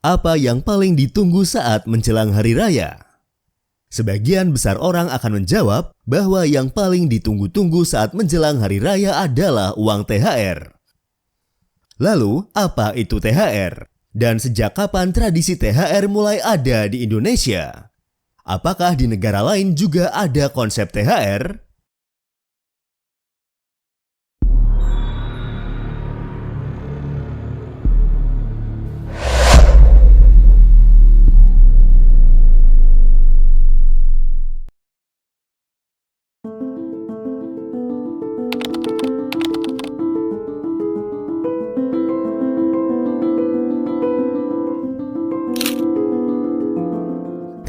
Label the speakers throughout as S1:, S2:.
S1: Apa yang paling ditunggu saat menjelang hari raya? Sebagian besar orang akan menjawab bahwa yang paling ditunggu-tunggu saat menjelang hari raya adalah uang THR. Lalu, apa itu THR? Dan sejak kapan tradisi THR mulai ada di Indonesia? Apakah di negara lain juga ada konsep THR?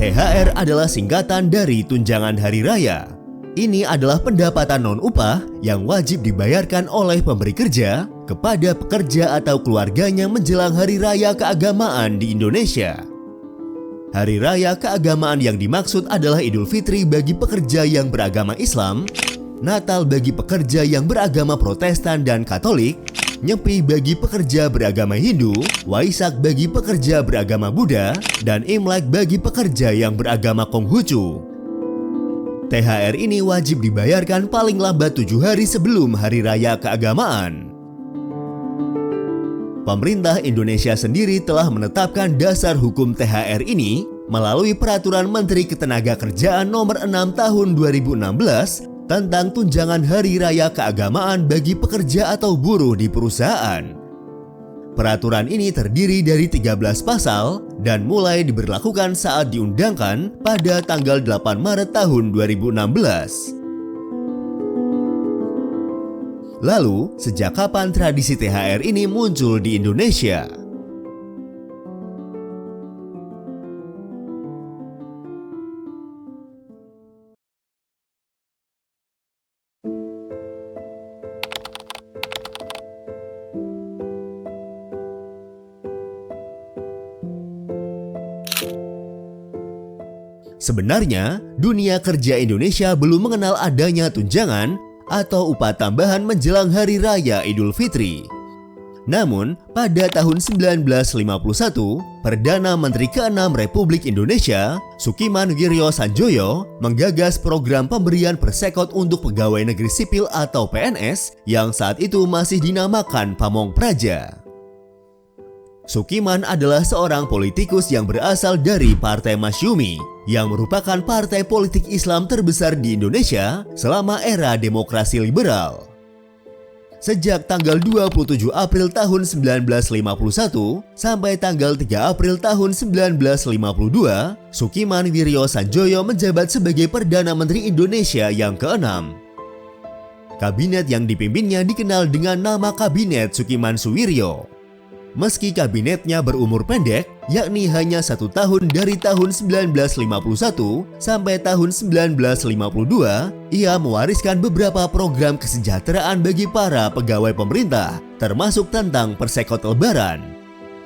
S1: THR adalah singkatan dari tunjangan hari raya. Ini adalah pendapatan non-upah yang wajib dibayarkan oleh pemberi kerja kepada pekerja atau keluarganya menjelang hari raya keagamaan di Indonesia. Hari raya keagamaan yang dimaksud adalah Idul Fitri bagi pekerja yang beragama Islam, Natal bagi pekerja yang beragama Protestan dan Katolik, Nyepi bagi pekerja beragama Hindu, Waisak bagi pekerja beragama Buddha, dan Imlek bagi pekerja yang beragama Konghucu. THR ini wajib dibayarkan paling lambat 7 hari sebelum hari raya keagamaan. Pemerintah Indonesia sendiri telah menetapkan dasar hukum THR ini melalui Peraturan Menteri Ketenagakerjaan Nomor 6 Tahun 2016 tentang tunjangan hari raya keagamaan bagi pekerja atau buruh di perusahaan. Peraturan ini terdiri dari 13 pasal dan mulai diberlakukan saat diundangkan pada tanggal 8 Maret tahun 2016. Lalu, sejak kapan tradisi THR ini muncul di Indonesia? Sebenarnya, dunia kerja Indonesia belum mengenal adanya tunjangan atau upah tambahan menjelang Hari Raya Idul Fitri. Namun, pada tahun 1951, Perdana Menteri ke-6 Republik Indonesia, Sukiman Wiryo Sanjoyo, menggagas program pemberian persekot untuk pegawai negeri sipil atau PNS yang saat itu masih dinamakan Pamong Praja. Sukiman adalah seorang politikus yang berasal dari Partai Masyumi, yang merupakan partai politik Islam terbesar di Indonesia selama era demokrasi liberal. Sejak tanggal 27 April tahun 1951 sampai tanggal 3 April tahun 1952, Sukiman Wiryo Sanjoyo menjabat sebagai Perdana Menteri Indonesia yang ke-6. Kabinet yang dipimpinnya dikenal dengan nama Kabinet Sukiman Suwiryo. Meski kabinetnya berumur pendek, yakni hanya 1 tahun dari tahun 1951 sampai tahun 1952, ia mewariskan beberapa program kesejahteraan bagi para pegawai pemerintah, termasuk tentang persekot lebaran.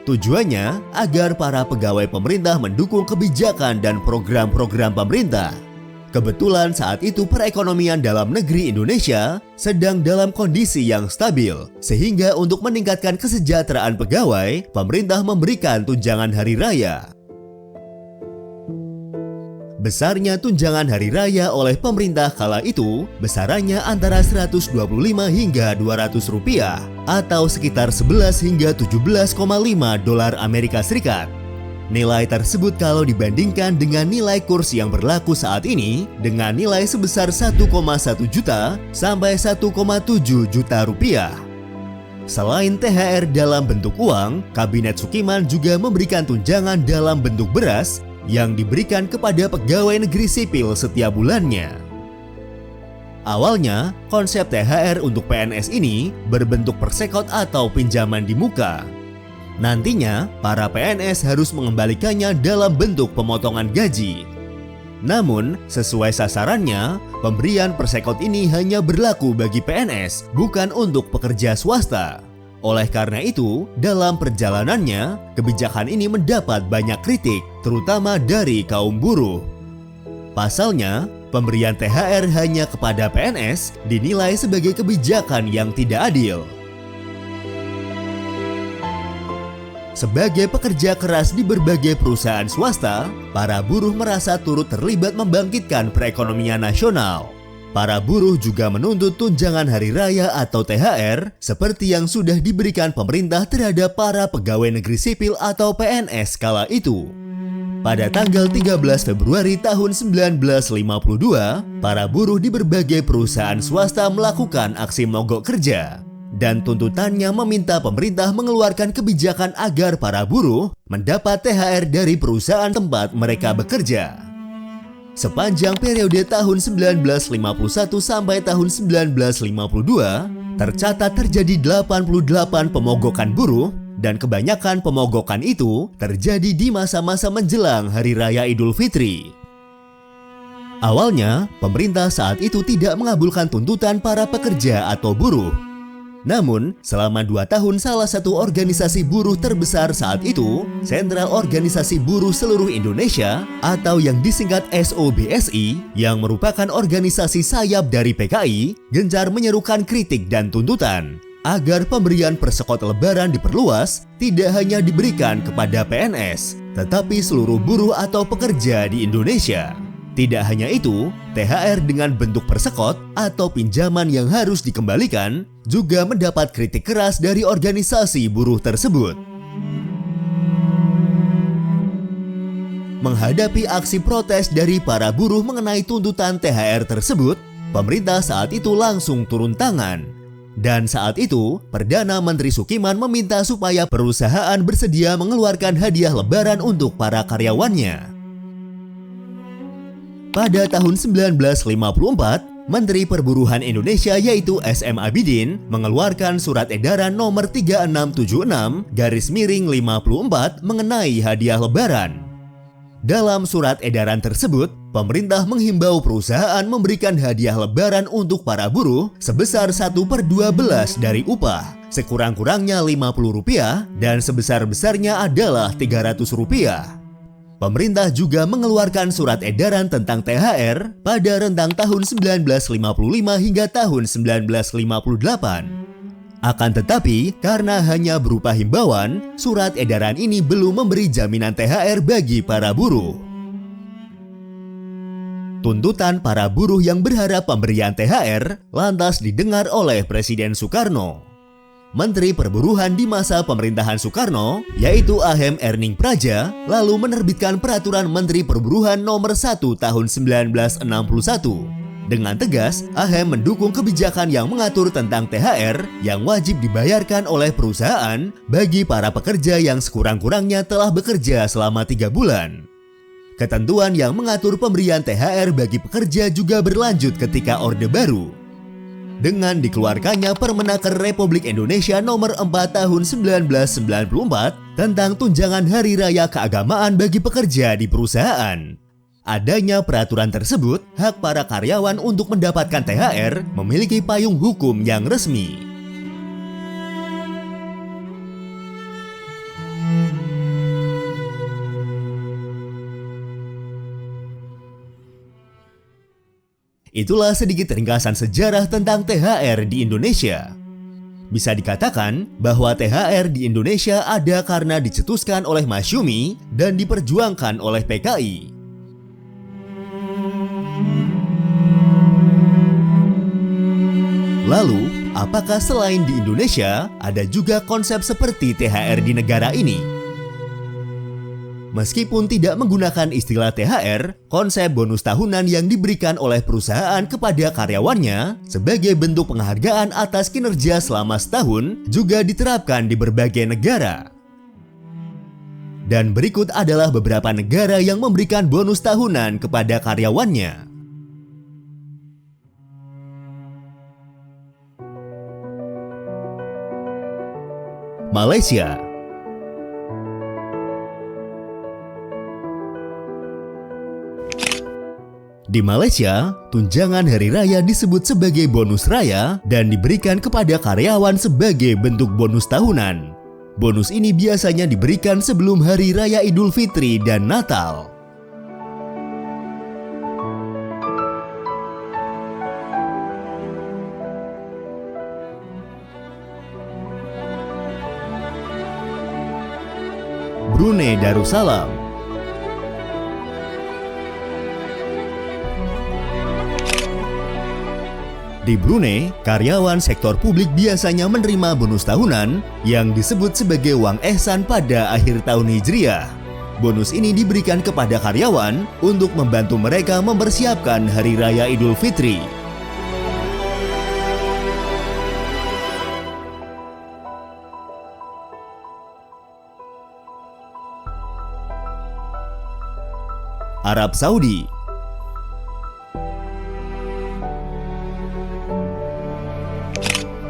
S1: Tujuannya agar para pegawai pemerintah mendukung kebijakan dan program-program pemerintah. Kebetulan saat itu perekonomian dalam negeri Indonesia sedang dalam kondisi yang stabil, sehingga untuk meningkatkan kesejahteraan pegawai, pemerintah memberikan tunjangan hari raya. Besarnya tunjangan hari raya oleh pemerintah kala itu besarannya antara 125 hingga 200 rupiah atau sekitar 11 hingga 17,5 dolar Amerika Serikat. Nilai tersebut kalau dibandingkan dengan nilai kurs yang berlaku saat ini dengan nilai sebesar 1,1 juta sampai 1,7 juta rupiah. Selain THR dalam bentuk uang, Kabinet Sukiman juga memberikan tunjangan dalam bentuk beras yang diberikan kepada pegawai negeri sipil setiap bulannya. Awalnya, konsep THR untuk PNS ini berbentuk persekot atau pinjaman di muka. Nantinya, para PNS harus mengembalikannya dalam bentuk pemotongan gaji. Namun, sesuai sasarannya, pemberian persekot ini hanya berlaku bagi PNS, bukan untuk pekerja swasta. Oleh karena itu, dalam perjalanannya, kebijakan ini mendapat banyak kritik, terutama dari kaum buruh. Pasalnya, pemberian THR hanya kepada PNS dinilai sebagai kebijakan yang tidak adil. Sebagai pekerja keras di berbagai perusahaan swasta, para buruh merasa turut terlibat membangkitkan perekonomian nasional. Para buruh juga menuntut tunjangan hari raya atau THR seperti yang sudah diberikan pemerintah terhadap para pegawai negeri sipil atau PNS kala itu. Pada tanggal 13 Februari tahun 1952, para buruh di berbagai perusahaan swasta melakukan aksi mogok kerja. Dan tuntutannya meminta pemerintah mengeluarkan kebijakan agar para buruh mendapat THR dari perusahaan tempat mereka bekerja. Sepanjang periode tahun 1951 sampai tahun 1952, tercatat terjadi 88 pemogokan buruh dan kebanyakan pemogokan itu terjadi di masa-masa menjelang Hari Raya Idul Fitri. Awalnya, pemerintah saat itu tidak mengabulkan tuntutan para pekerja atau buruh. Namun, selama 2 tahun salah satu organisasi buruh terbesar saat itu, Sentral Organisasi Buruh Seluruh Indonesia atau yang disingkat SOBSI, yang merupakan organisasi sayap dari PKI, gencar menyerukan kritik dan tuntutan agar pemberian persekot lebaran diperluas tidak hanya diberikan kepada PNS, tetapi seluruh buruh atau pekerja di Indonesia. Tidak hanya itu, THR dengan bentuk persekot atau pinjaman yang harus dikembalikan juga mendapat kritik keras dari organisasi buruh tersebut. Menghadapi aksi protes dari para buruh mengenai tuntutan THR tersebut, pemerintah saat itu langsung turun tangan. Dan saat itu, Perdana Menteri Sukiman meminta supaya perusahaan bersedia mengeluarkan hadiah lebaran untuk para karyawannya. Pada tahun 1954, Menteri Perburuhan Indonesia yaitu SM Abidin mengeluarkan surat edaran nomor 3676/54 mengenai hadiah lebaran. Dalam surat edaran tersebut, pemerintah menghimbau perusahaan memberikan hadiah lebaran untuk para buruh sebesar 1/12 dari upah, sekurang-kurangnya Rp50 dan sebesar-besarnya adalah Rp300. Pemerintah juga mengeluarkan surat edaran tentang THR pada rentang tahun 1955 hingga tahun 1958. Akan tetapi, karena hanya berupa himbauan, surat edaran ini belum memberi jaminan THR bagi para buruh. Tuntutan para buruh yang berharap pemberian THR lantas didengar oleh Presiden Soekarno. Menteri Perburuhan di masa pemerintahan Soekarno, yaitu Ahem Erning Praja, lalu menerbitkan Peraturan Menteri Perburuhan Nomor 1 Tahun 1961. Dengan tegas, Ahem mendukung kebijakan yang mengatur tentang THR yang wajib dibayarkan oleh perusahaan bagi para pekerja yang sekurang-kurangnya telah bekerja selama 3 bulan. Ketentuan yang mengatur pemberian THR bagi pekerja juga berlanjut ketika Orde Baru. Dengan dikeluarkannya Permenaker Republik Indonesia Nomor 4 Tahun 1994 tentang tunjangan hari raya keagamaan bagi pekerja di perusahaan. Adanya peraturan tersebut, hak para karyawan untuk mendapatkan THR memiliki payung hukum yang resmi. Itulah sedikit ringkasan sejarah tentang THR di Indonesia. Bisa dikatakan bahwa THR di Indonesia ada karena dicetuskan oleh Masyumi dan diperjuangkan oleh PKI. Lalu, apakah selain di Indonesia ada juga konsep seperti THR di negara ini? Meskipun tidak menggunakan istilah THR, konsep bonus tahunan yang diberikan oleh perusahaan kepada karyawannya sebagai bentuk penghargaan atas kinerja selama setahun juga diterapkan di berbagai negara. Dan berikut adalah beberapa negara yang memberikan bonus tahunan kepada karyawannya. Malaysia. Di Malaysia, tunjangan hari raya disebut sebagai bonus raya dan diberikan kepada karyawan sebagai bentuk bonus tahunan. Bonus ini biasanya diberikan sebelum Hari Raya Idul Fitri dan Natal. Brunei Darussalam. Di Brunei, karyawan sektor publik biasanya menerima bonus tahunan yang disebut sebagai wang ihsan pada akhir tahun Hijriah. Bonus ini diberikan kepada karyawan untuk membantu mereka mempersiapkan Hari Raya Idul Fitri. Arab Saudi.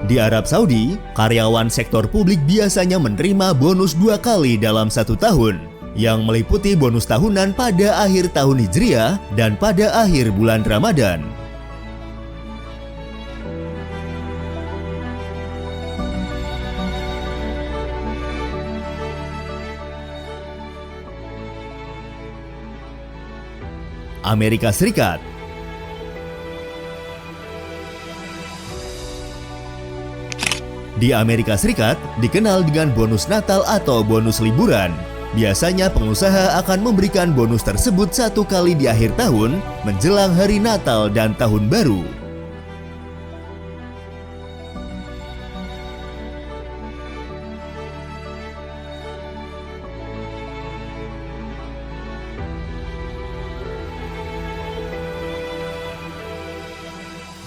S1: Di Arab Saudi, karyawan sektor publik biasanya menerima bonus 2 kali dalam 1 tahun, yang meliputi bonus tahunan pada akhir tahun Hijriah dan pada akhir bulan Ramadan. Amerika Serikat. Di Amerika Serikat dikenal dengan bonus Natal atau bonus liburan. Biasanya pengusaha akan memberikan bonus tersebut 1 kali di akhir tahun menjelang hari Natal dan Tahun Baru.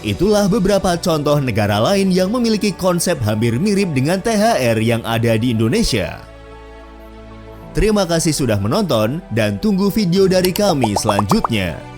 S1: Itulah beberapa contoh negara lain yang memiliki konsep hampir mirip dengan THR yang ada di Indonesia. Terima kasih sudah menonton dan tunggu video dari kami selanjutnya.